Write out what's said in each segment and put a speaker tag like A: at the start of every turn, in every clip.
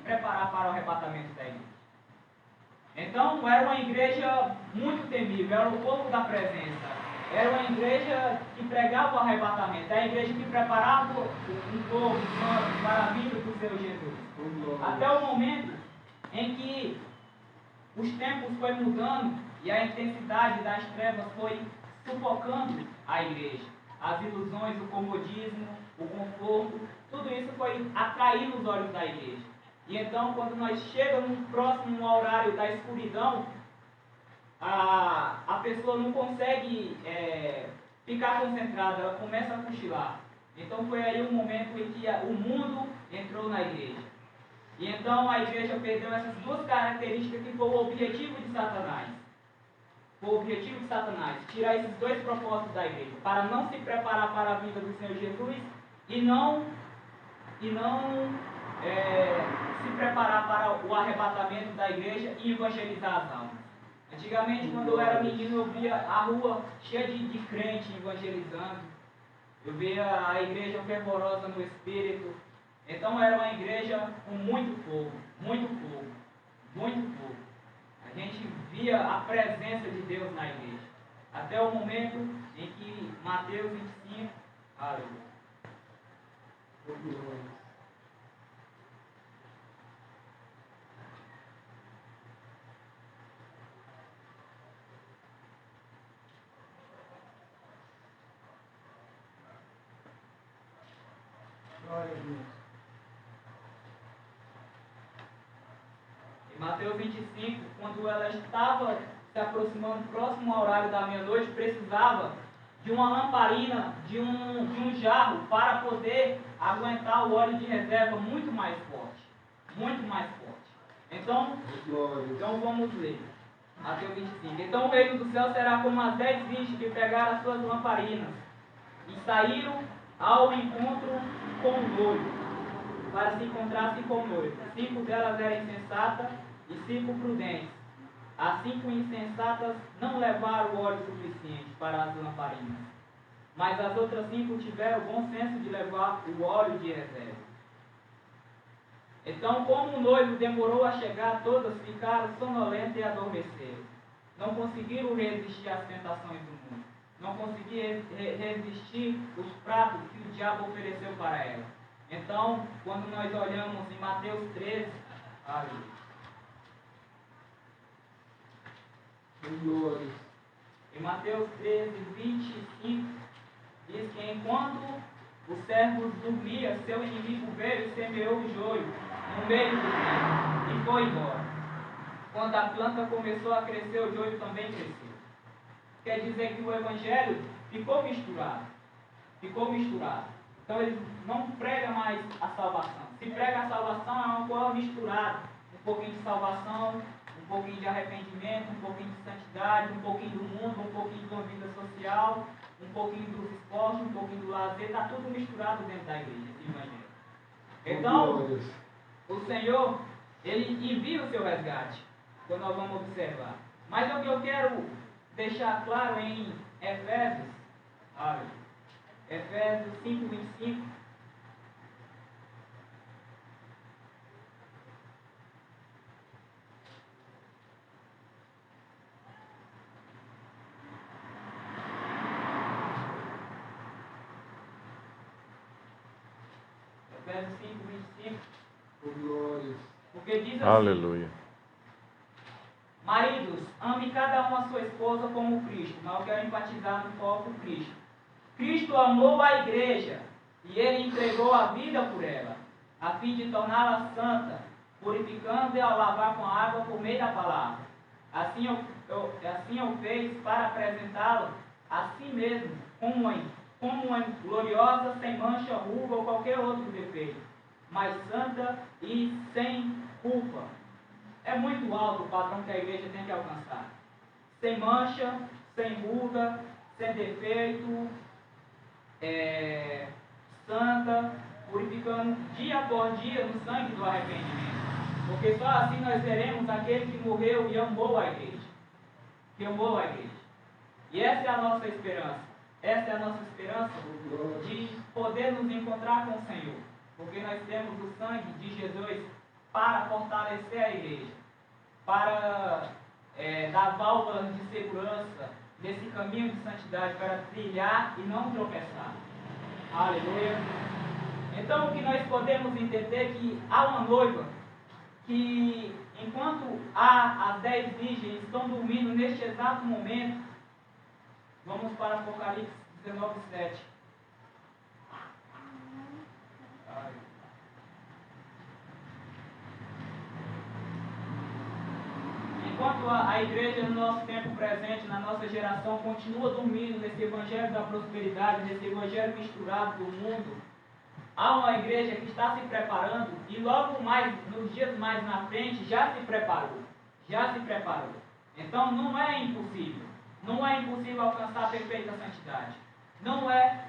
A: preparar para o arrebatamento da igreja. Então, era uma igreja muito temível, era o povo da presença. Era uma igreja que pregava o arrebatamento, era a igreja que preparava um povo para a vinda do Senhor Jesus. Até o momento em que os tempos foi mudando e a intensidade das trevas foi sufocando a igreja. As ilusões, o comodismo, o conforto, tudo isso foi atrair os olhos da igreja. E então, quando nós chegamos próximo ao horário da escuridão, a pessoa não consegue ficar concentrada, ela começa a cochilar. Então foi aí o momento em que o mundo entrou na igreja. E então a igreja perdeu essas duas características que foi o objetivo de Satanás. Foi o objetivo de Satanás, tirar esses dois propósitos da igreja, para não se preparar para a vinda do Senhor Jesus e não se preparar para o arrebatamento da igreja e evangelizar as almas. Antigamente, quando eu era menino, eu via a rua cheia de crente evangelizando. Eu via a igreja fervorosa no espírito. Então era uma igreja com muito fogo, muito fogo, muito fogo. A gente via a presença de Deus na igreja. Até o momento em que Mateus 25, aleluia.
B: Glória a Deus.
A: Em Mateus 25, quando ela estava se aproximando próximo ao horário da meia-noite, precisava de uma lamparina, de um jarro, para poder aguentar o óleo de reserva muito mais forte. Muito mais forte. Então vamos ler. Mateus 25. Então o reino do céu será como as 10 virgens que pegaram as suas lamparinas e saíram ao encontro com o noivo, para se encontrassem com o noivo. 5 delas eram insensatas e 5 prudentes. As 5 insensatas não levaram o óleo suficiente para as lamparinas, mas as outras 5 tiveram o bom senso de levar o óleo de reserva. Então, como o noivo demorou a chegar, todas ficaram sonolentas e adormeceram. Não conseguiram resistir às tentações do mundo. Não conseguiram resistir os pratos que o diabo ofereceu para ela. Então, quando nós olhamos em Mateus 13, em Mateus 13, 25, diz que enquanto os servos dormiam, seu inimigo veio e semeou o joio no meio do campo e foi embora. Quando a planta começou a crescer, o joio também cresceu. Quer dizer que o evangelho ficou misturado. Ficou misturado. Então ele não prega mais a salvação. Se prega a salvação, é uma coisa misturada. Um pouquinho de salvação, um pouquinho de arrependimento, um pouquinho de santidade, um pouquinho do mundo, um pouquinho de uma vida social, um pouquinho dos esportes, um pouquinho do lazer. Está tudo misturado dentro da igreja, esse evangelho. Então, o Senhor, Ele envia o seu resgate, quando nós vamos observar. Mas o que eu quero deixar claro em Efésios, Efésios 5, 25. Efésios 5, 25. Porque diz assim:
C: Aleluia.
A: Maridos, ame cada um a sua esposa como Cristo. Mas eu quero enfatizar no foco Cristo. Cristo amou a igreja e Ele entregou a vida por ela, a fim de torná-la santa, purificando e ao lavar com água por meio da palavra. Assim eu fez para apresentá-la a si mesmo como uma gloriosa, sem mancha, ruga ou qualquer outro defeito, mas santa e sem culpa. É muito alto o padrão que a igreja tem que alcançar. Sem mancha, sem ruga, sem defeito, santa, purificando dia após dia no sangue do arrependimento. Porque só assim nós veremos aquele que morreu e amou a igreja. Que amou a igreja. E essa é a nossa esperança. Essa é a nossa esperança de poder nos encontrar com o Senhor. Porque nós temos o sangue de Jesus para fortalecer a igreja, para dar válvulas de segurança desse caminho de santidade, para trilhar e não tropeçar. Aleluia. Então, o que nós podemos entender é que há uma noiva que, enquanto as 10 virgens estão dormindo neste exato momento, vamos para Apocalipse 19:7. Enquanto a igreja no nosso tempo presente, na nossa geração, continua dormindo nesse evangelho da prosperidade, nesse evangelho misturado do mundo, há uma igreja que está se preparando e logo mais, nos dias mais na frente, já se preparou. Então não é impossível. Não é impossível alcançar a perfeita santidade. Não é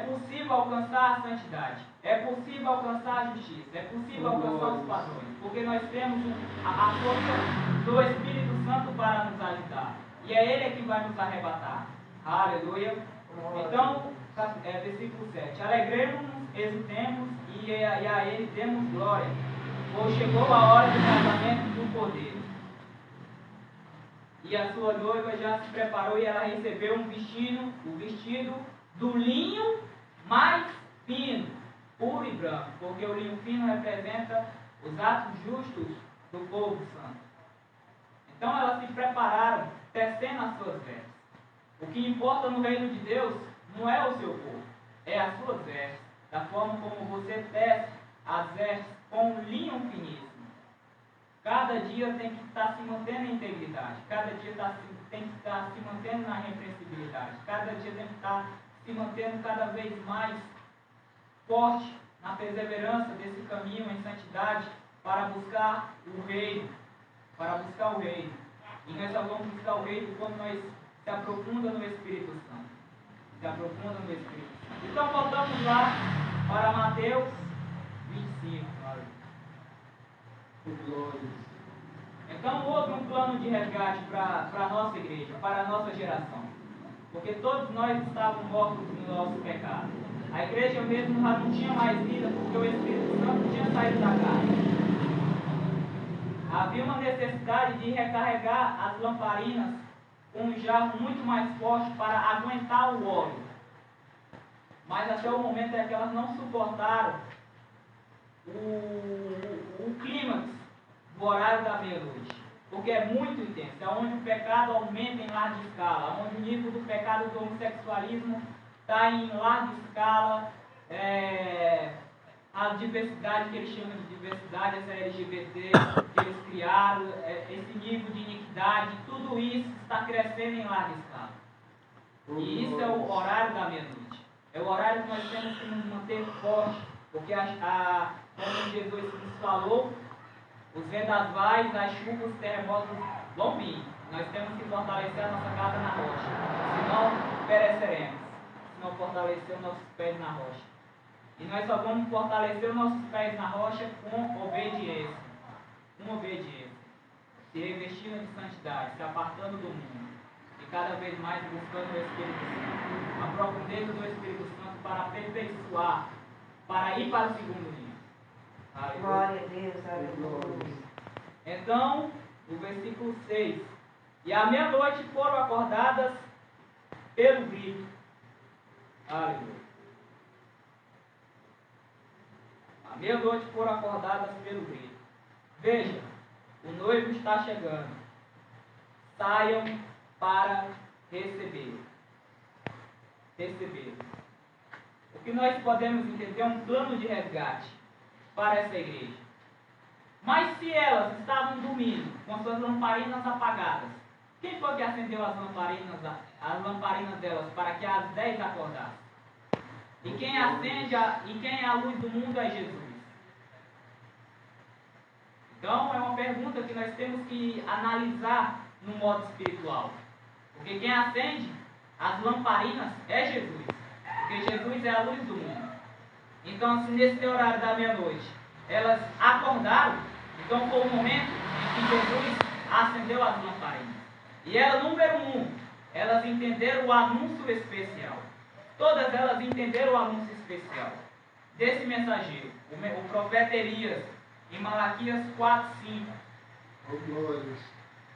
A: possível alcançar a santidade. É possível alcançar a justiça. É possível alcançar os padrões. Porque nós temos a força do Espírito Santo para nos ajudar. E é Ele que vai nos arrebatar. Aleluia. Então, versículo 7. Alegremos-nos, exultemos e a Ele demos glória. Pois chegou a hora do casamento do Cordeiro. E a sua noiva já se preparou e ela recebeu o vestido do linho mais fino, puro e branco, porque o linho fino representa os atos justos do povo santo. Então elas se prepararam, tecendo as suas vestes. O que importa no reino de Deus não é o seu corpo, é as suas vestes, da forma como você tece as vestes com linho finíssimo. Cada dia tem que estar se mantendo em integridade, cada dia tem que estar se mantendo na repreensibilidade, cada dia tem que estar se mantendo cada vez mais forte na perseverança desse caminho em santidade para buscar o reino. E nós só vamos buscar o reino quando nós se aprofundamos no Espírito Santo. Então voltamos lá para Mateus 25. Então houve um plano de resgate para a nossa igreja, para a nossa geração. Porque todos nós estávamos mortos no nosso pecado. A igreja mesmo já não tinha mais vida, porque o Espírito Santo tinha saído da carne. Havia uma necessidade de recarregar as lamparinas com um jarro muito mais forte para aguentar o óleo. Mas até o momento é que elas não suportaram o clímax do horário da meia-noite. Porque é muito intenso, é onde o pecado aumenta em larga escala, onde o nível do pecado do homossexualismo está em larga escala, a diversidade que eles chamam de diversidade, essa LGBT que eles criaram, esse nível de iniquidade, tudo isso está crescendo em larga escala. E isso é o horário da meia-noite. É o horário que nós temos que nos manter fortes, porque como Jesus nos falou, os vendavais, as chuvas, os terremotos vão vir. Nós temos que fortalecer a nossa casa na rocha, senão pereceremos, se não fortalecer os nossos pés na rocha. E nós só vamos fortalecer os nossos pés na rocha com obediência. Se revestindo de santidade, se apartando do mundo. E cada vez mais buscando o Espírito Santo. A profundeza do Espírito Santo para aperfeiçoar, para ir para o segundo nível.
B: Glória a Deus, aleluia.
A: Então, o versículo 6. E à meia-noite foram acordadas pelo grito. Aleluia. À meia-noite foram acordadas pelo grito. Veja, o noivo está chegando. Saiam para receber. O que nós podemos entender é um plano de resgate para essa igreja. Mas se elas estavam dormindo com suas lamparinas apagadas, quem foi que acendeu as lamparinas delas para que as 10 acordassem? E quem acende e quem é a luz do mundo é Jesus. Então é uma pergunta que nós temos que analisar no modo espiritual. Porque quem acende as lamparinas é Jesus. Porque Jesus é a luz do mundo. Então, se nesse horário da meia-noite elas acordaram, então foi o momento em que Jesus acendeu as lamparinas. E ela, número 1, elas entenderam o anúncio especial. Todas elas entenderam o anúncio especial. desse mensageiro, o profeta Elias, em Malaquias 4:5.
C: Oh, glórias.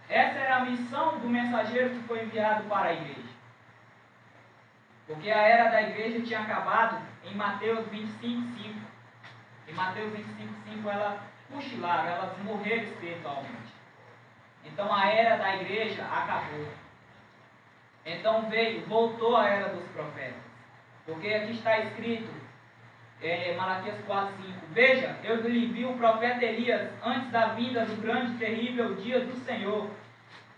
A: Essa era a missão do mensageiro que foi enviado para a igreja. Porque a era da igreja tinha acabado em Mateus 25:5. Em Mateus 25:5 elas cochilaram, elas morreram espiritualmente. Então a era da igreja acabou. Então voltou a era dos profetas. Porque aqui está escrito, Malaquias 4:5: Veja, eu lhe envio o profeta Elias antes da vinda do grande e terrível dia do Senhor.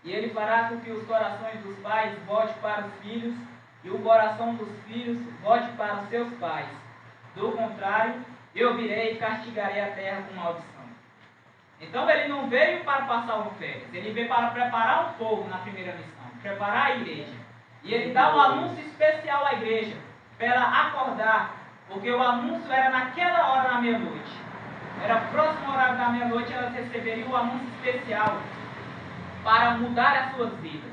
A: E ele fará com que os corações dos pais volte para os filhos, e o coração dos filhos volte para os seus pais. Do contrário, eu virei e castigarei a terra com maldição. Então ele não veio para passar o férias, ele veio para preparar o povo na primeira missão, preparar a igreja. E ele dá um anúncio especial à igreja, para ela acordar, porque o anúncio era naquela hora da meia-noite. Era o próximo horário da meia-noite, elas receberiam o anúncio especial para mudar as suas vidas.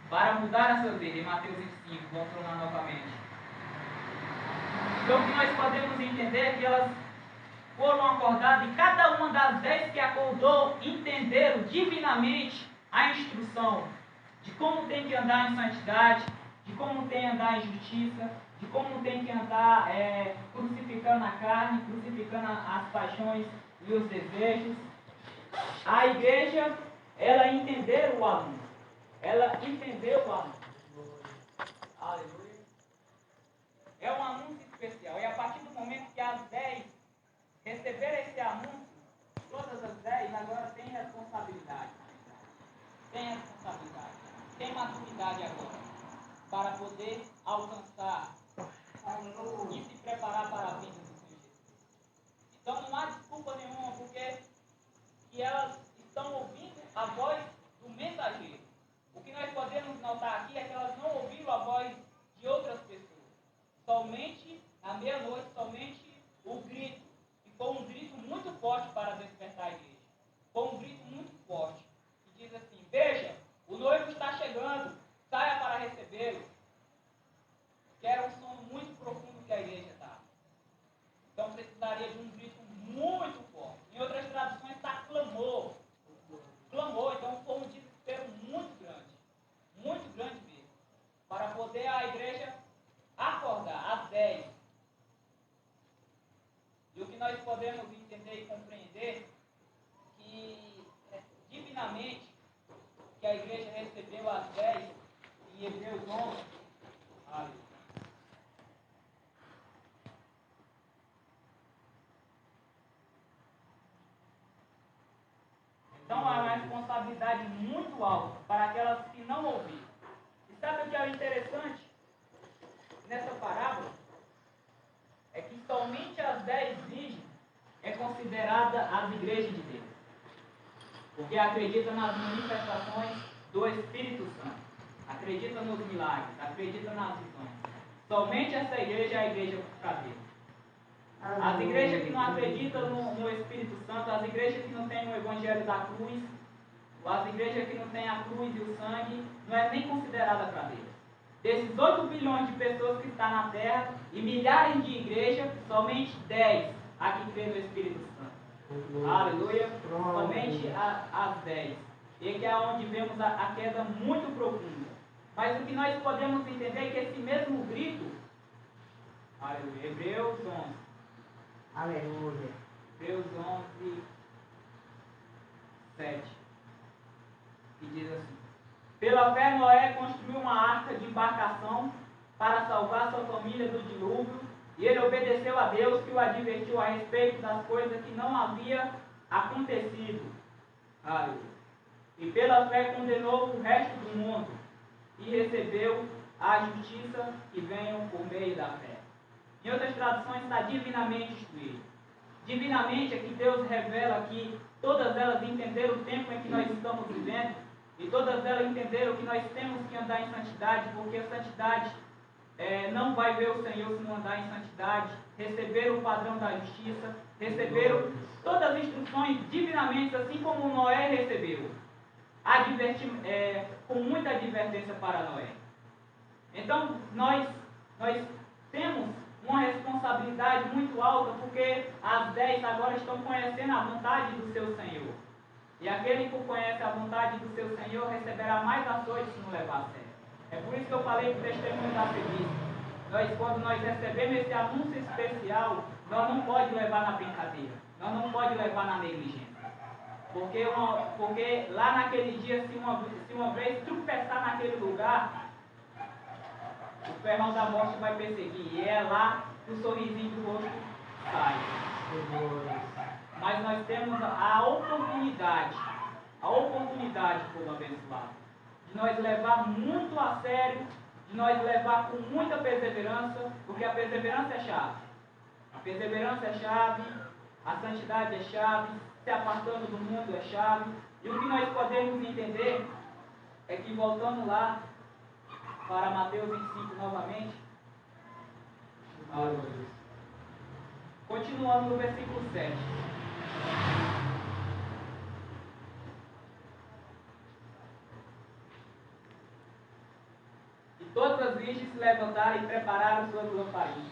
A: Para mudar as suas vidas, em Mateus 25, vamos lá novamente. Então o que nós podemos entender é que elas foram acordadas, e cada uma das 10 que acordou entenderam divinamente a instrução de como tem que andar em santidade, de como tem que andar em justiça, de como tem que andar crucificando a carne, crucificando as paixões e os desejos. A igreja, ela entendeu o anúncio. Ela entendeu o anúncio. Aleluia. É um anúncio especial. E a partir do momento que as 10 receberam esse anúncio, todas as 10 agora têm responsabilidade. Tem responsabilidade. Tem maturidade agora. Para poder alcançar e se preparar para a vinda do Senhor Jesus. Então não há desculpa nenhuma, porque que elas estão ouvindo a voz do mensageiro. O que nós podemos notar aqui é que elas não ouviram a voz de outras pessoas. Somente, à meia-noite, somente o grito. E foi um grito muito forte para despertar a igreja. Foi um grito muito forte. Que diz assim: veja, o noivo está chegando, saia para recebê-lo. Que era um som muito profundo que a igreja dava. Então precisaria de um grito muito forte. Em outras traduções está clamor. Clamor, então foi um desespero muito grande mesmo, para poder a igreja acordar às 10. E o que nós podemos entender e compreender que divinamente que a igreja recebeu às 10 em Hebreus 11. Aleluia. Então há uma responsabilidade muito alta para aquelas que não ouviram. E sabe o que é interessante nessa parábola? É que somente as 10 virgens é considerada as igrejas de Deus. Porque acredita nas manifestações do Espírito Santo. Acredita nos milagres, acredita nas visões. Somente essa igreja é a igreja caseira. As igrejas que não acreditam no Espírito Santo, as igrejas que não têm o Evangelho da cruz, as igrejas que não têm a cruz e o sangue, não é nem considerada para Deus. Desses 8 bilhões de pessoas que estão na terra e milhares de igrejas, somente 10 há que crê no Espírito Santo. Aleluia. Somente as 10. E aqui é onde vemos a queda muito profunda. Mas o que nós podemos entender é que esse mesmo grito, aleluia, Hebreus 11.
B: Aleluia.
A: Hebreus 11, 7. Que diz assim: pela fé Noé construiu uma arca de embarcação para salvar sua família do dilúvio, e ele obedeceu a Deus, que o advertiu a respeito das coisas que não havia acontecido. Aleluia. E pela fé condenou o resto do mundo, e recebeu a justiça que vem por meio da fé. Em outras traduções está divinamente instruído. Divinamente é que Deus revela que todas elas entenderam o tempo em que nós estamos vivendo, e todas elas entenderam que nós temos que andar em santidade, porque a santidade não vai ver o Senhor se não andar em santidade. Receberam o padrão da justiça, receberam todas as instruções divinamente, assim como Noé recebeu, com muita advertência para Noé. Então nós temos uma responsabilidade muito alta, porque as 10 agora estão conhecendo a vontade do seu Senhor. E aquele que conhece a vontade do seu Senhor receberá mais açoites se não levar a sério. É por isso que eu falei que o testemunho da serviço. Quando nós recebemos esse anúncio especial, nós não podemos levar na brincadeira. Nós não podemos levar na negligência. Porque lá naquele dia, se uma vez tropeçar naquele lugar, o ferrão da morte vai perseguir. E é lá que o sorrisinho do rosto sai. Mas nós temos a oportunidade, povo abençoado, de nós levar muito a sério, de nós levar com muita perseverança, porque a perseverança é chave. A perseverança é chave, a santidade é chave, se apartando do mundo é chave. E o que nós podemos entender é que, voltando lá para Mateus 25 novamente, continuando no versículo 7. E todas as virgens se levantaram e prepararam suas lamparinas.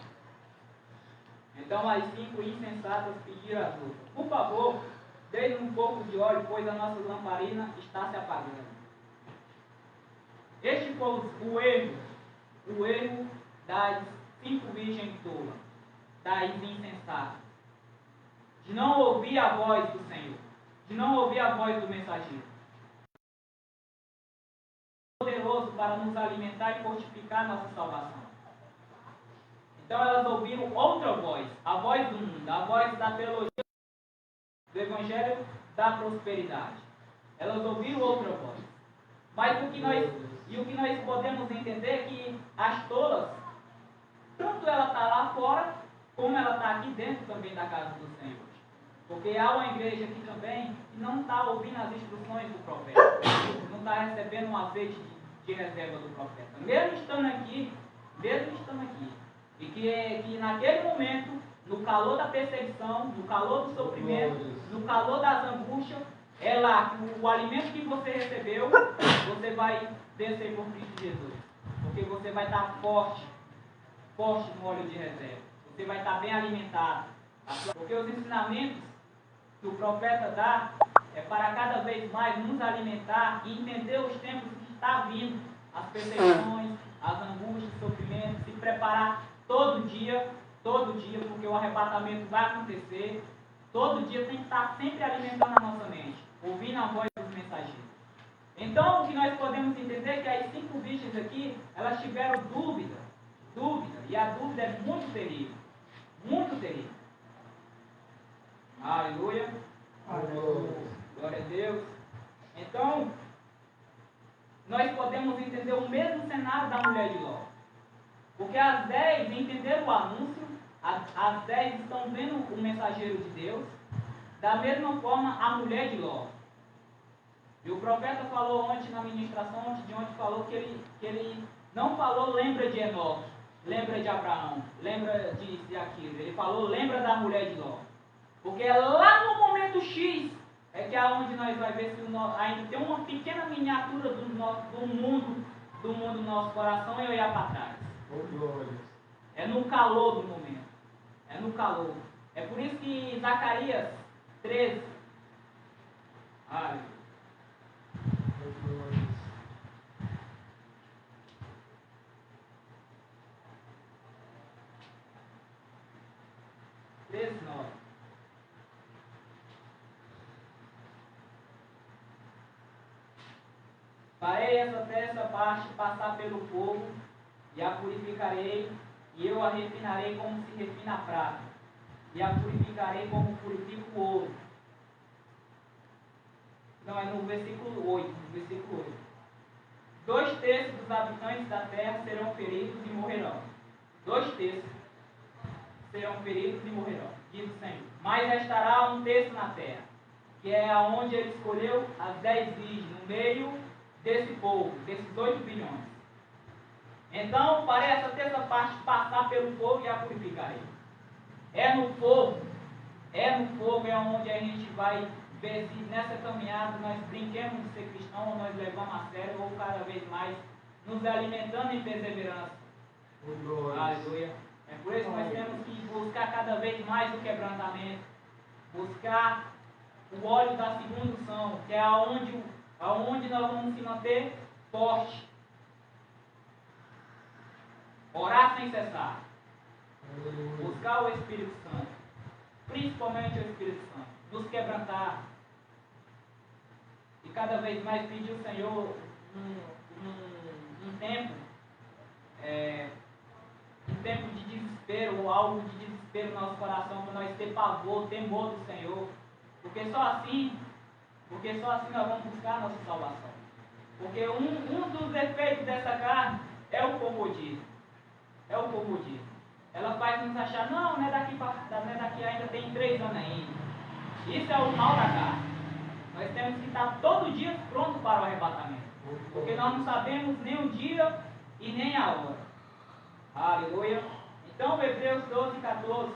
A: Então as 5 insensatas pediram às outras: por favor, dê-nos um pouco de óleo, pois a nossa lamparina está se apagando. Este foi o erro das 5 virgens tolas, das insensatas, de não ouvir a voz do Senhor, de não ouvir a voz do mensageiro. Poderoso para nos alimentar e fortificar nossa salvação. Então elas ouviram outra voz, a voz do mundo, a voz da teologia, do evangelho da prosperidade. Elas ouviram outra voz. Mas o que nós podemos entender é que as tolas, tanto ela está lá fora, como ela está aqui dentro também da casa do Senhor. Porque há uma igreja aqui também que não está ouvindo as instruções do profeta, não está recebendo um azeite de reserva do profeta, mesmo estando aqui. E que naquele momento, no calor da perseguição, no calor do sofrimento, no calor das angústias, é lá que o alimento que você recebeu, você vai vencer por Cristo Jesus. Porque você vai estar forte no óleo de reserva. Você vai estar bem alimentado. Porque os ensinamentos que o profeta dá é para cada vez mais nos alimentar e entender os tempos que está vindo, as perseguições, as angústias, os sofrimentos, se preparar todo dia, porque o arrebatamento vai acontecer. Todo dia tem que estar sempre alimentando a nossa mente, ouvindo a voz dos mensageiros. Então, o que nós podemos entender é que as 5 virgens aqui, elas tiveram dúvida, e a dúvida é muito terrível, muito terrível. Aleluia. Glória a Deus. Então, nós podemos entender o mesmo cenário da mulher de Ló. Porque as 10 entenderam o anúncio, as 10 estão vendo o mensageiro de Deus, da mesma forma a mulher de Ló. E o profeta falou ontem na ministração, falou que ele não falou lembra de Enoque, lembra de Abraão, lembra de aquilo. Ele falou lembra da mulher de Ló. Porque é lá no momento X é que é onde nós vamos ver se ainda tem uma pequena miniatura do mundo no nosso coração e olhar para trás. É no calor do momento. É no calor. É por isso que Zacarias 13. Aleluia. 13:9. Farei essa parte passar pelo fogo, e a purificarei, e eu a refinarei como se refina a prata, e a purificarei como purifico o ouro. Não, é no versículo 8. 2/3 dos habitantes da terra serão feridos e morrerão. 2/3 serão feridos e morrerão, diz o Senhor. Mas restará 1/3 na terra, que é aonde ele escolheu as 10 virgens, no meio desse povo, desses 8 bilhões. Então, farei essa terça parte passar pelo fogo e a purificarei. É no fogo é onde a gente vai ver se nessa caminhada nós brinquemos de ser cristão, ou nós levamos a sério, ou cada vez mais nos alimentando em perseverança. Aleluia. É por isso que nós temos que buscar cada vez mais o quebrantamento, buscar o óleo da segunda unção, que é aonde nós vamos se manter forte. Orar sem cessar. Buscar o Espírito Santo, principalmente o Espírito Santo, nos quebrantar. E cada vez mais pedir ao Senhor um tempo de desespero, ou algo de desespero no nosso coração, para nós ter pavor, temor do Senhor. Porque só assim nós vamos buscar a nossa salvação. Porque um dos efeitos dessa carne é o comodismo. É o comodismo. Ela faz nos achar, não é daqui ainda tem 3 anos ainda. Isso é o mal da carne. Nós temos que estar todo dia pronto para o arrebatamento. Porque nós não sabemos nem o dia e nem a hora. Aleluia. Então, Hebreus 12, 14.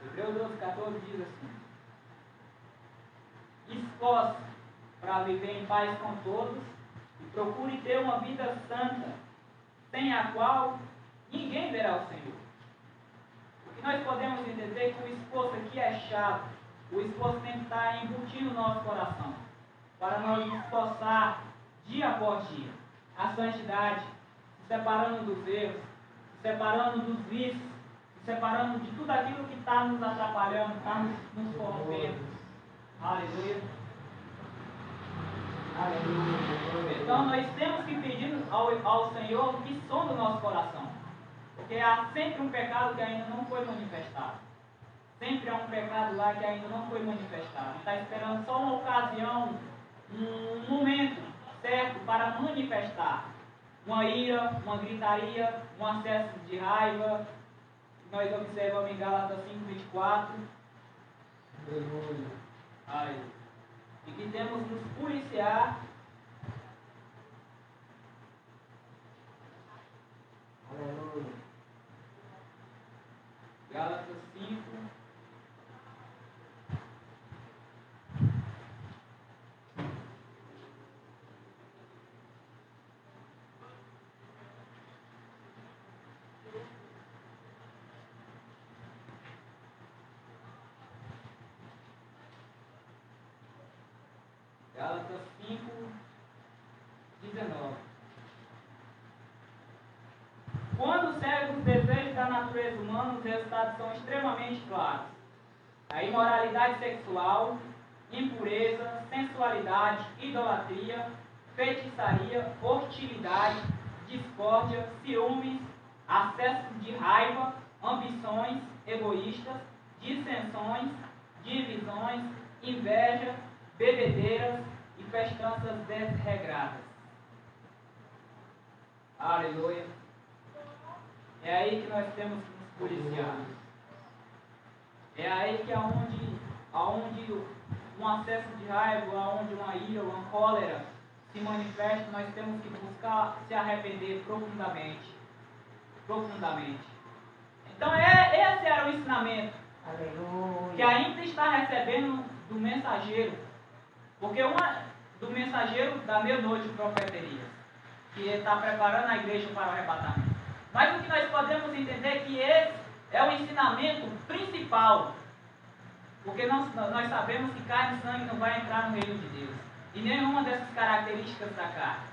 A: Hebreus 12, 14 diz assim: esforce para viver em paz com todos e procure ter uma vida santa, sem a qual ninguém verá o Senhor. O que nós podemos entender é que o esforço aqui é chato. O esforço tem que estar embutido no nosso coração, para nós nos esforçar dia após dia. A santidade, se separando dos erros, se separando dos vícios, se separando de tudo aquilo que está nos atrapalhando, está nos corrompendo. Aleluia. Aleluia. Então nós temos que pedir ao Senhor que sonde o nosso coração. Porque há sempre um pecado que ainda não foi manifestado. Sempre há um pecado lá que ainda não foi manifestado. Está esperando só uma ocasião, um momento certo para manifestar. Uma ira, uma gritaria, um acesso de raiva. Nós observamos em Gálatas 5:24. E que temos que nos policiar.
B: Aleluia.
A: Gálatas 5. Gálatas 5:19. Quando cegos os desejos da natureza humana, os resultados são extremamente claros. A imoralidade sexual, impureza, sensualidade, idolatria, feitiçaria, hostilidade, discórdia, ciúmes, acessos de raiva, ambições egoístas, dissensões, divisões, inveja, bebedeiras e festanças desregradas. Aleluia. É aí que nós temos que nos policiar. É aí que aonde um acesso de raiva, aonde uma ira, uma cólera se manifesta, nós temos que buscar se arrepender profundamente. Profundamente. Então esse era o ensinamento.
B: Aleluia.
A: Que ainda está recebendo do mensageiro. Porque do mensageiro da meia-noite, o profeta Elias, que está preparando a igreja para o arrebatamento. Mas o que nós podemos entender é que esse é o ensinamento principal. Porque nós sabemos que carne e sangue não vai entrar no reino de Deus. E nenhuma dessas características da carne.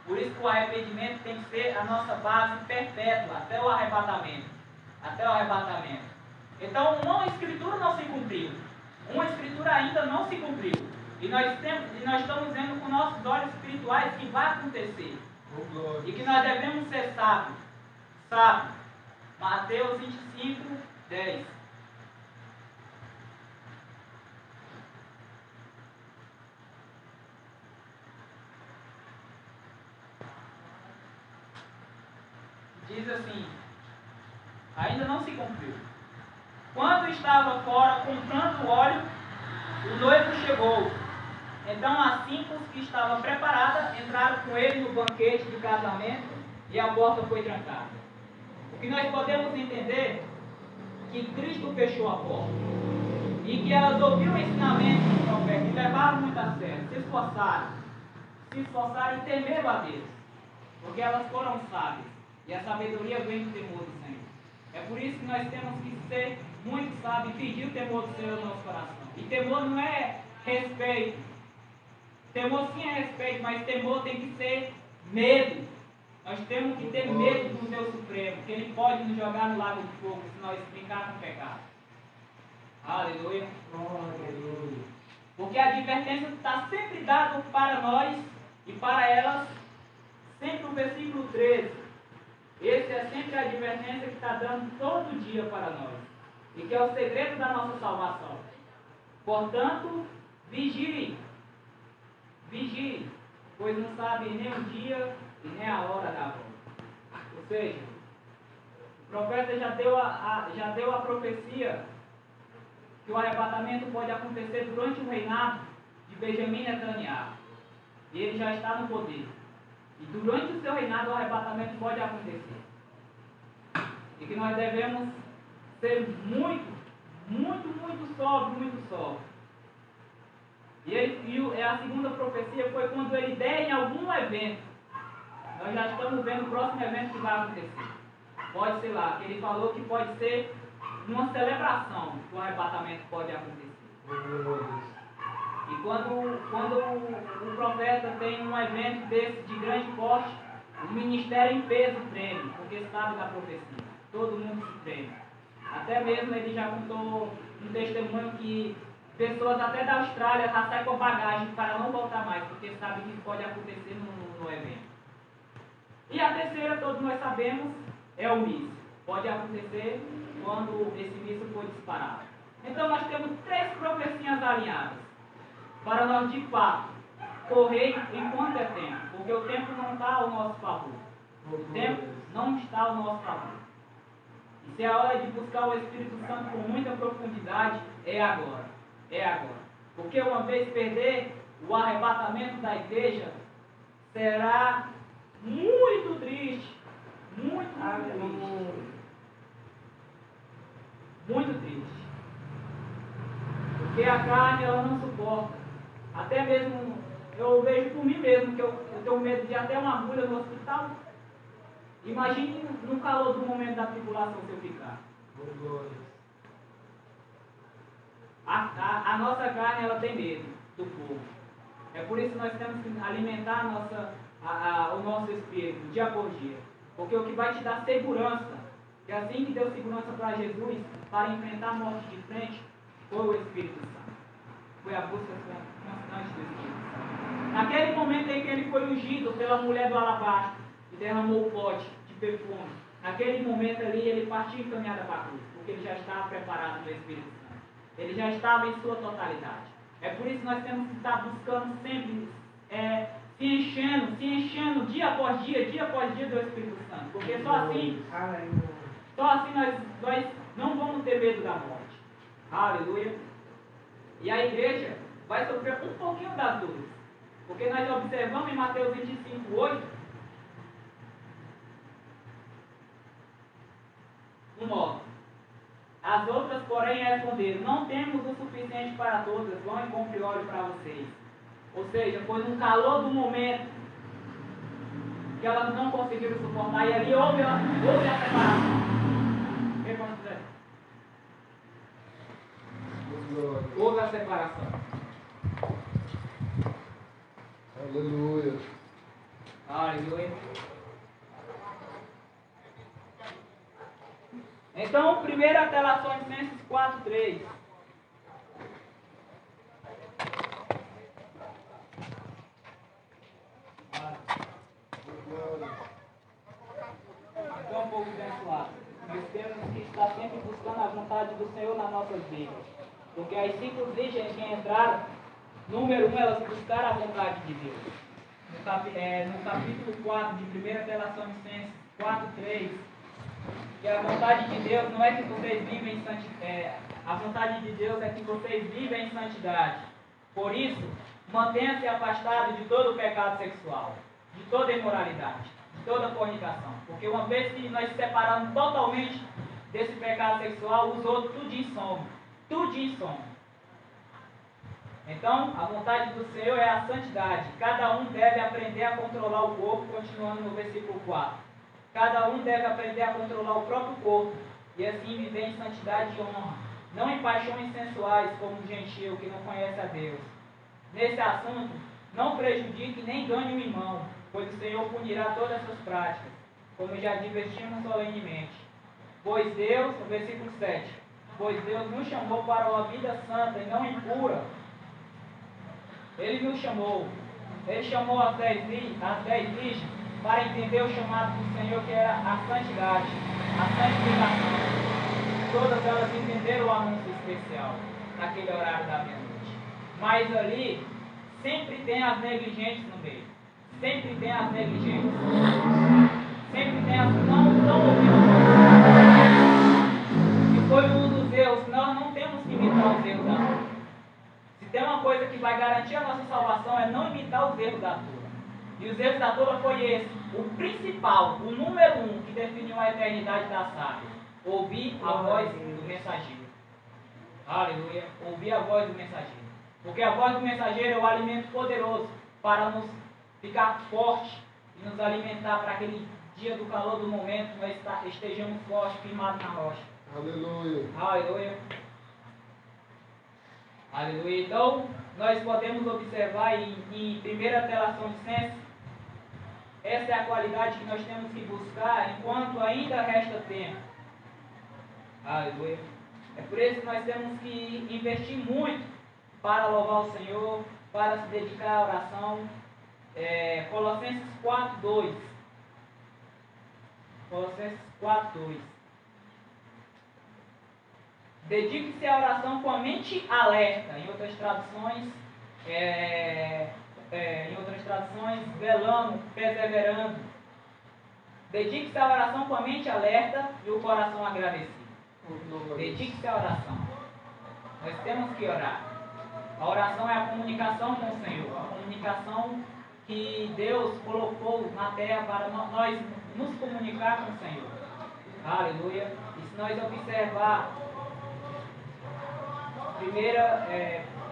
A: Por isso que o arrependimento tem que ser a nossa base perpétua, até o arrebatamento. Até o arrebatamento. Então, uma escritura não se cumpriu. Uma escritura ainda não se cumpriu. E nós estamos vendo com nossos olhos espirituais que vai acontecer. E que nós devemos ser sábios. Sábios. Mateus 25:10. Diz assim: ainda não se cumpriu. Quando estava fora comprando óleo, o noivo chegou. Então as 5 que estavam preparadas entraram com ele no banquete de casamento e a porta foi trancada. O que nós podemos entender é que Cristo fechou a porta. e que elas ouviram o ensinamento do profeta e levaram muito a sério, se esforçaram e temeram a Deus, porque elas foram sábias, e a sabedoria vem do temor do Senhor. É por isso que nós temos que ser muito sábios e pedir o temor do Senhor no nosso coração. E temor não é respeito. Temor sim é respeito, mas temor tem que ser medo. Nós temos que ter medo do Deus Supremo, que Ele pode nos jogar no lago de fogo se nós brincarmos com o pecado. Aleluia.
B: Aleluia.
A: Porque a advertência está sempre dada para nós e para elas, sempre no versículo 13. Esse é sempre a advertência que está dando todo dia para nós. E que é o segredo da nossa salvação. Portanto, vigie. Vigie, pois não sabe nem o dia e nem a hora da volta. Ou seja, o profeta já deu a profecia que o arrebatamento pode acontecer durante o reinado de Benjamim Netanyahu. E ele já está no poder. E durante o seu reinado o arrebatamento pode acontecer. E que nós devemos ser muito sóbrio. E a segunda profecia foi quando ele der em algum evento. Nós já estamos vendo o próximo evento que vai acontecer. Pode ser lá, que ele falou que pode ser uma celebração que o arrebatamento pode acontecer. E quando o profeta tem um evento desse de grande porte, o ministério em peso treme, porque sabe da profecia. Todo mundo se treme. Até mesmo ele já contou um testemunho que pessoas até da Austrália já saem com bagagem para não voltar mais, porque sabem que pode acontecer no evento. E a terceira, todos nós sabemos, é o míssil. Pode acontecer quando esse míssil for disparado. Então nós temos 3 profecias alinhadas, para nós de fato correr enquanto é tempo, porque o tempo não está ao nosso favor. O tempo não está ao nosso favor. E se é a hora de buscar o Espírito Santo com muita profundidade, é agora. É agora. Porque uma vez perder o arrebatamento da igreja, será muito triste. Muito triste. Muito triste. Porque a carne ela não suporta. Até mesmo, eu vejo por mim mesmo, que eu tenho medo de até uma agulha no hospital. Imagine no calor do momento da tribulação se eu ficar. A nossa carne ela tem medo do fogo. É por isso que nós temos que alimentar o nosso espírito dia por dia. Porque o que vai te dar segurança, que assim que deu segurança para Jesus, para enfrentar a morte de frente, foi o Espírito Santo. Foi a busca constante do Espírito Santo. Naquele momento em que ele foi ungido pela mulher do alabastro e derramou o pote de perfume, naquele momento ali ele partiu encaminhado para a cruz, porque ele já estava preparado no Espírito Santo. Ele já estava em sua totalidade. É por isso que nós temos que estar buscando sempre, se enchendo dia após dia do Espírito Santo. Porque só assim nós não vamos ter medo da morte. Aleluia. E a igreja vai sofrer um pouquinho das dores. Porque nós observamos em Mateus 25:8, um modo. As outras, porém, responderam: não temos o suficiente para todas, vão e compre óleo para vocês. Ou seja, foi no calor do momento que elas não conseguiram suportar, e ali houve a separação. O que aconteceu? Houve a separação.
C: Aleluia.
A: Aleluia. Então, 1 Tessalonicenses 4:3. Então, um pouco abençoado. Nós temos que estar sempre buscando a vontade do Senhor nas nossas vidas. Porque as 5 virgens que entraram, número 1, elas buscaram a vontade de Deus. No capítulo 4 de 1 Tessalonicenses 4:3, que a vontade de Deus não é que vocês vivem em santidade, a vontade de Deus é que vocês vivem em santidade. Por isso, mantenha-se afastado de todo o pecado sexual, de toda imoralidade, de toda fornicação. Porque uma vez que nós separamos totalmente desse pecado sexual, os outros tudinho somos. Então, a vontade do Senhor é a santidade. Cada um deve aprender a controlar o corpo, continuando no versículo 4. Cada um deve aprender a controlar o próprio corpo, e assim viver em santidade e honra, não em paixões sensuais, como o gentio que não conhece a Deus. Nesse assunto, não prejudique nem ganhe o irmão, pois o Senhor punirá todas essas práticas, como já advertimos solenemente. Pois Deus, no versículo 7, pois Deus nos chamou para uma vida santa e não impura. Ele nos chamou. Ele chamou as 10 virgens para entender o chamado do Senhor, que era a santidade, a santificação. Todas elas entenderam o anúncio especial naquele horário da meia-noite. Mas ali, sempre tem as negligentes no meio. Sempre tem as negligentes. Sempre tem as que não estão ouvindo. E foi um dos erros. Nós não temos que imitar os erros da turma. Se tem uma coisa que vai garantir a nossa salvação, é não imitar os erros da turma. E os erros da turma foi esse. O principal, o número 1 que definiu a eternidade da sábia. Ouvir a voz do mensageiro. Aleluia. Ouvir a voz do mensageiro. Porque a voz do mensageiro é o alimento poderoso para nos ficar forte e nos alimentar para aquele dia do calor do momento, nós estejamos fortes, firmados na rocha.
C: Aleluia.
A: Aleluia. Aleluia. Então, nós podemos observar em 1 Tessalonicenses, essa é a qualidade que nós temos que buscar enquanto ainda resta tempo. Aleluia. É por isso que nós temos que investir muito para louvar o Senhor, para se dedicar à oração. Colossenses 4:2. Colossenses 4:2. Dedique-se à oração com a mente alerta. Em outras traduções, velando, perseverando. Dedique-se à oração com a mente alerta e o coração agradecido. Dedique-se à oração. Nós temos que orar. A oração é a comunicação com o Senhor, a comunicação que Deus colocou na terra para nós nos comunicar com o Senhor. Aleluia. E se nós observar 1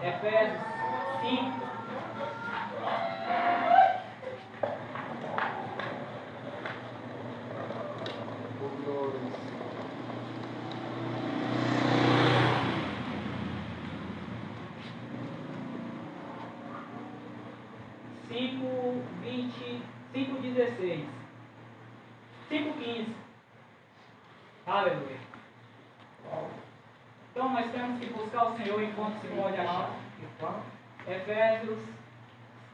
A: Efésios 5, cinco 5:16, 5:15. Aleluia. Então nós temos que buscar o Senhor enquanto se pode achar. Efésios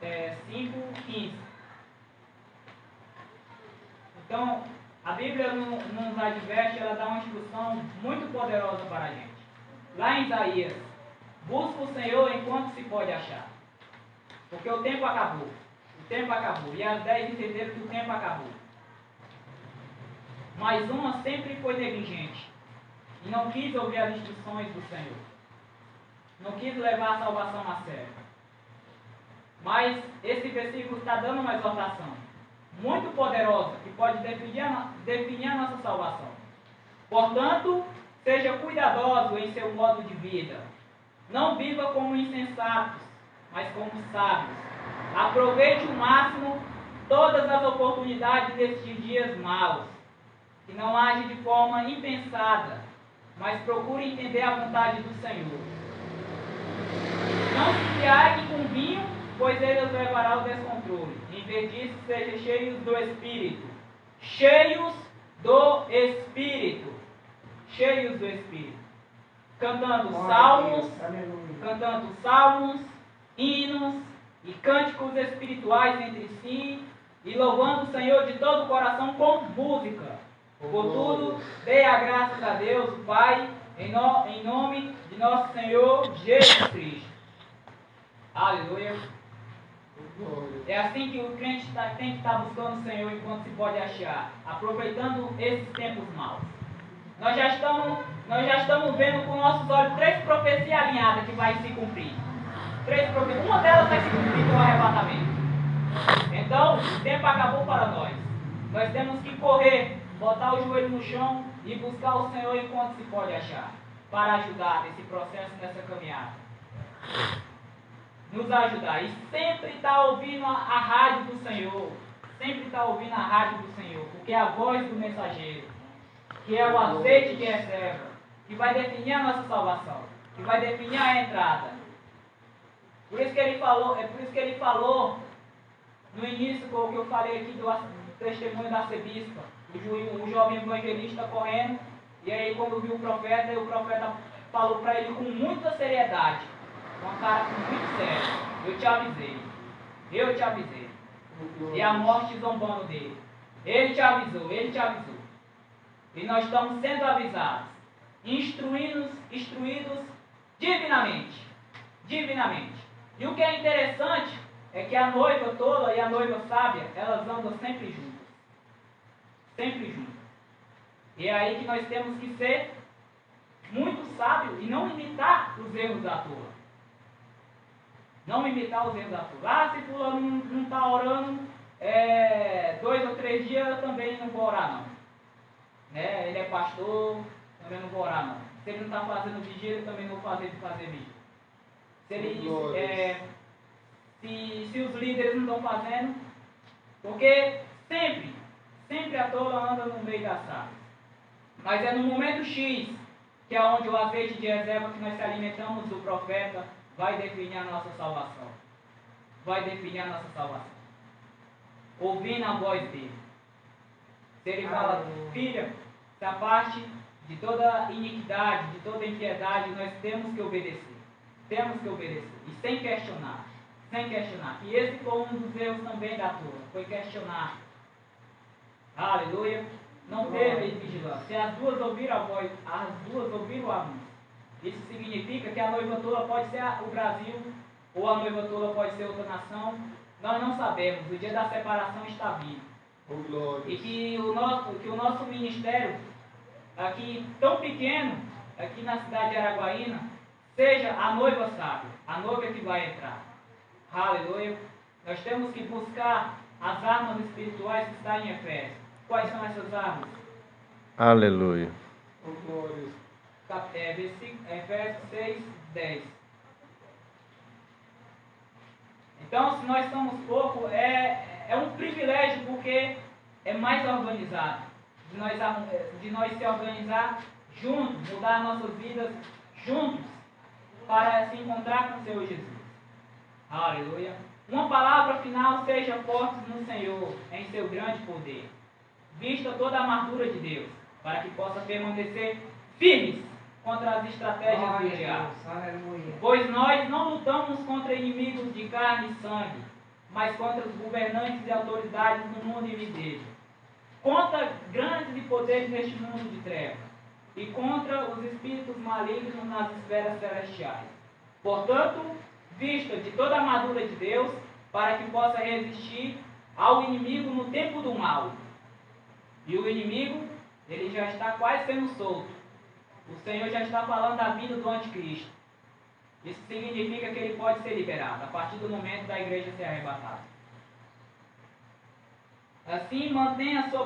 A: 5:15. Então, a Bíblia nos adverte, ela dá uma instrução muito poderosa para a gente. Lá em Isaías, busca o Senhor enquanto se pode achar. Porque o tempo acabou. O tempo acabou. E as 10 entenderam que o tempo acabou. Mas uma sempre foi negligente. E não quis ouvir as instruções do Senhor. Não quis levar a salvação a sério. Mas esse versículo está dando uma exortação muito poderosa que pode definir a nossa salvação. Portanto, seja cuidadoso em seu modo de vida. Não viva como insensatos, mas como sábios. Aproveite o máximo todas as oportunidades destes dias maus. Que não age de forma impensada, mas procure entender a vontade do Senhor. Não se embriague com vinho, pois ele os levará ao descontrole. Em vez disso, sejam cheios do Espírito. Cheios do Espírito. Cheios do Espírito. Cantando salmos, hinos e cânticos espirituais entre si, e louvando o Senhor de todo o coração com música. Contudo, dê a graças a Deus, o Pai, em nome de nosso Senhor Jesus Cristo. Aleluia. É assim que o crente tem que estar buscando o Senhor enquanto se pode achar, aproveitando esses tempos maus. Nós já estamos vendo com nossos olhos 3 profecias alinhadas que vai se cumprir. 3 profecias. Uma delas vai se cumprir com o arrebatamento. Então, o tempo acabou para nós. Nós temos que correr, botar o joelho no chão e buscar o Senhor enquanto se pode achar, para ajudar nesse processo, nessa caminhada. nos ajudar. E sempre está ouvindo a rádio do Senhor. Sempre está ouvindo a rádio do Senhor. Porque é a voz do mensageiro. Que é o azeite de reserva. Que vai definir a nossa salvação. Que vai definir a entrada. Por isso que ele falou no início, com o que eu falei aqui do testemunho da arcebispa. O jovem evangelista correndo. E aí quando viu o profeta falou para ele com muita seriedade. Com uma cara muito séria. Eu te avisei. Eu te avisei. E a morte zombando dele. Ele te avisou. E nós estamos sendo avisados. Instruídos divinamente. E o que é interessante é que a noiva tola e a noiva sábia, elas andam sempre juntas. Sempre juntas. E é aí que nós temos que ser muito sábios e não imitar os erros da tola. Não imitar os erros da tola. Ah, se fulano não está orando 2 ou 3 dias, eu também não vou orar não. Né? Ele é pastor, também não vou orar não. Se ele não está fazendo vigília, eu também não vou fazer vigília. Se os líderes não estão fazendo, porque sempre a tola anda no meio das sábias. Mas é no momento X, que é onde o azeite de reserva que nós se alimentamos do profeta vai definir a nossa salvação. Ouvindo a voz dele. Se ele fala, filha, se a parte de toda iniquidade, de toda impiedade, nós temos que obedecer. E sem questionar. E esse foi um dos erros também da tola. Foi questionar. Aleluia. Não teve vigilância. Se as duas ouviram a voz, as duas ouviram a anúncio. Isso significa que a noiva tola pode ser o Brasil, ou a noiva tola pode ser outra nação. Nós não sabemos. O dia da separação está vindo. E que o nosso ministério, aqui tão pequeno, aqui na cidade de Araguaína, seja a noiva sábia, a noiva que vai entrar. Aleluia. Nós temos que buscar as armas espirituais que estão em Efésios. Quais são essas armas?
D: Aleluia.
A: Efésios 6, 10. Então, se nós somos pouco, é um privilégio, porque é mais organizado. De nós se organizar juntos, mudar nossas vidas juntos, para se encontrar com o Senhor Jesus. Aleluia. Uma palavra final: seja fortes no Senhor, em seu grande poder. Vista toda a armadura de Deus, para que possa permanecer firmes contra as estratégias do diabo. Pois nós não lutamos contra inimigos de carne e sangue, mas contra os governantes e autoridades do mundo invisível, contra grandes e poderes neste mundo de trevas, e contra os espíritos malignos nas esferas celestiais. Portanto, vista de toda a armadura de Deus, para que possa resistir ao inimigo no tempo do mal. E o inimigo, ele já está quase sendo solto. O Senhor já está falando da vinda do anticristo. Isso significa que ele pode ser liberado a partir do momento da igreja ser arrebatada. Assim, mantenha a sua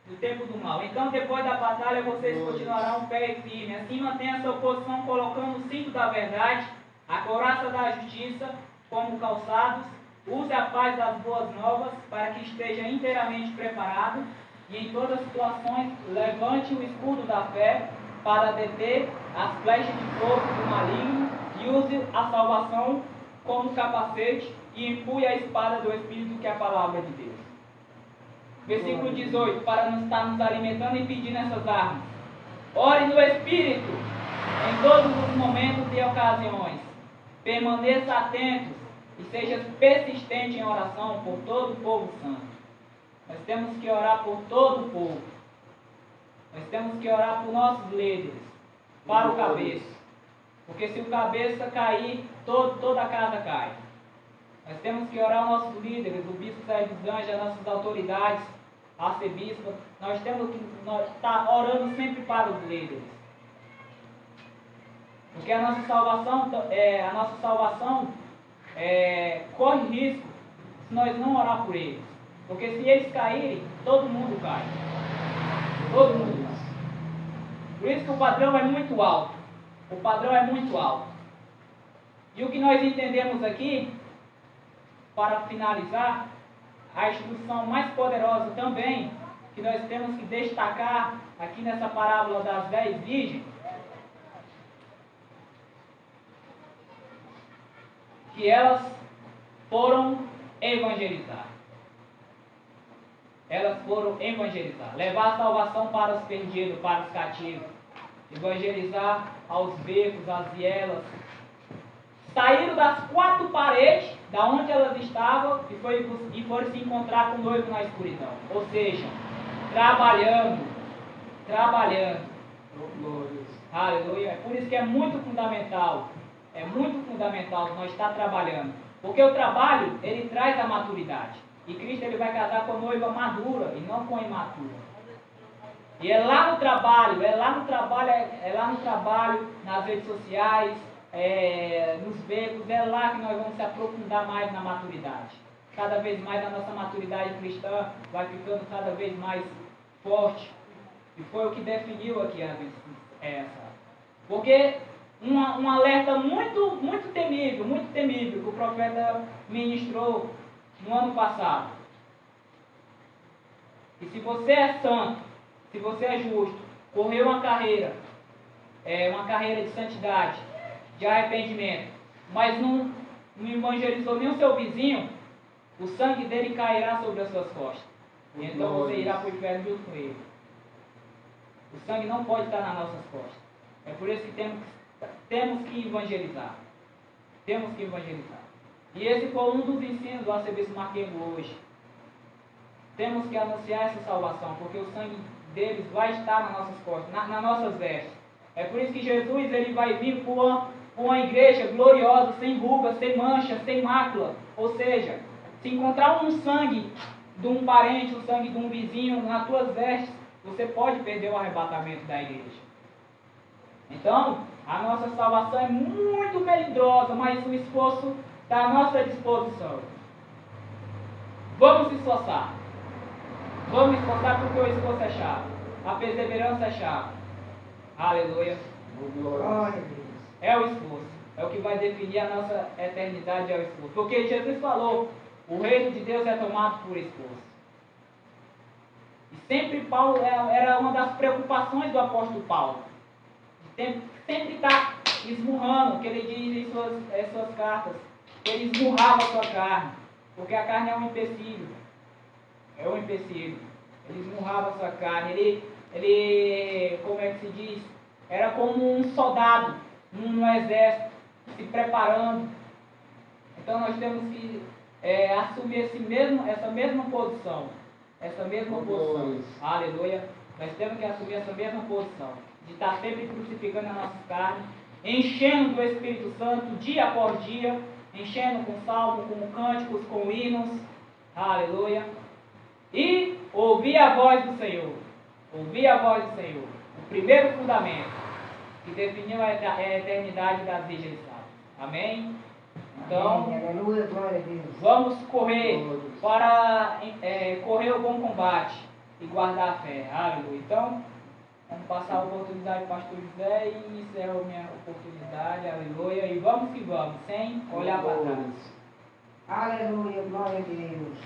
A: no tempo do mal. Então, depois da batalha, vocês continuarão pé e firme. Assim, mantenha a sua posição colocando o cinto da verdade, a couraça da justiça como calçados. Use a paz das boas novas para que esteja inteiramente preparado, e em todas as situações levante o escudo da fé para deter as flechas de fogo do maligno, e use a salvação como capacete e empunhe a espada do Espírito, que é a palavra de Deus. Versículo 18, para não estar nos alimentando e pedindo essas armas. Ore no Espírito em todos os momentos e ocasiões. Permaneça atento e seja persistente em oração por todo o povo santo. Nós temos que orar por todo o povo. Nós temos que orar por nossos líderes, para o cabeça. Porque se o cabeça cair, toda a casa cai. Nós temos que orar aos nossos líderes, o bispo Sérgio dos Anjos, as nossas autoridades, a arcebispa. Nós temos que estar orando sempre para os líderes. Porque a nossa salvação corre risco se nós não orar por eles. Porque se eles caírem, todo mundo cai. Todo mundo cai. Por isso que o padrão é muito alto. O padrão é muito alto. E o que nós entendemos aqui, para finalizar, a instrução mais poderosa também, que nós temos que destacar aqui nessa parábola das 10 virgens, que elas foram evangelizar. Elas foram evangelizar, levar a salvação para os perdidos, para os cativos, evangelizar aos becos, às vielas. Saíram das 4 paredes, da onde elas estavam, e foram se encontrar com o noivo na escuridão. Ou seja, trabalhando. Aleluia. É por isso que é muito fundamental nós estar trabalhando. Porque o trabalho, ele traz a maturidade. E Cristo, ele vai casar com a noiva madura e não com a imatura. E é lá no trabalho, nas redes sociais, nos becos, é lá que nós vamos se aprofundar mais na maturidade. Cada vez mais a nossa maturidade cristã vai ficando cada vez mais forte. E foi o que definiu aqui essa. Porque um alerta muito temível, que o profeta ministrou no ano passado. E se você é santo, se você é justo, correu uma carreira de santidade, de arrependimento, mas não evangelizou nem o seu vizinho, o sangue dele cairá sobre as suas costas. E então você irá para o inferno junto com ele. O sangue não pode estar nas nossas costas. É por isso que temos que evangelizar. E esse foi um dos ensinos do arcebispo Marquengo hoje. Temos que anunciar essa salvação, porque o sangue deles vai estar nas nossas costas, nas nossas vestes. É por isso que Jesus, ele vai vir por uma igreja gloriosa, sem ruga, sem mancha, sem mácula. Ou seja, se encontrar um sangue de um parente, um sangue de um vizinho nas tuas vestes, você pode perder o arrebatamento da igreja. Então, a nossa salvação é muito melindrosa, mas o esforço está à nossa disposição. Vamos se esforçar. Porque o esforço é chave. A perseverança é chave. Aleluia. É o esforço. É o que vai definir a nossa eternidade, é o esforço. Porque Jesus falou, o reino de Deus é tomado por esforço. E sempre Paulo era uma das preocupações do apóstolo Paulo. Sempre está esmurrando, que ele diz em suas cartas, que ele esmurrava a sua carne, porque a carne é um empecilho. Ele esmurrava a sua carne, ele, como é que se diz? Era como um soldado no exército, se preparando. Então nós temos que assumir essa mesma posição. Aleluia. Nós temos que assumir essa mesma posição. De estar sempre crucificando a nossa carne, enchendo do Espírito Santo dia após dia, enchendo com salmo, com cânticos, com hinos. Aleluia. E ouvir a voz do Senhor. O primeiro fundamento que definiu a eternidade das virgens sábias. Amém? Então,
B: aleluia, glória a Deus.
A: Vamos correr para correr o bom combate e guardar a fé. Aleluia. Então, vamos passar a oportunidade para o pastor José e encerro a minha oportunidade. Aleluia. E vamos que vamos, sem olhar para trás.
B: Aleluia, glória a Deus.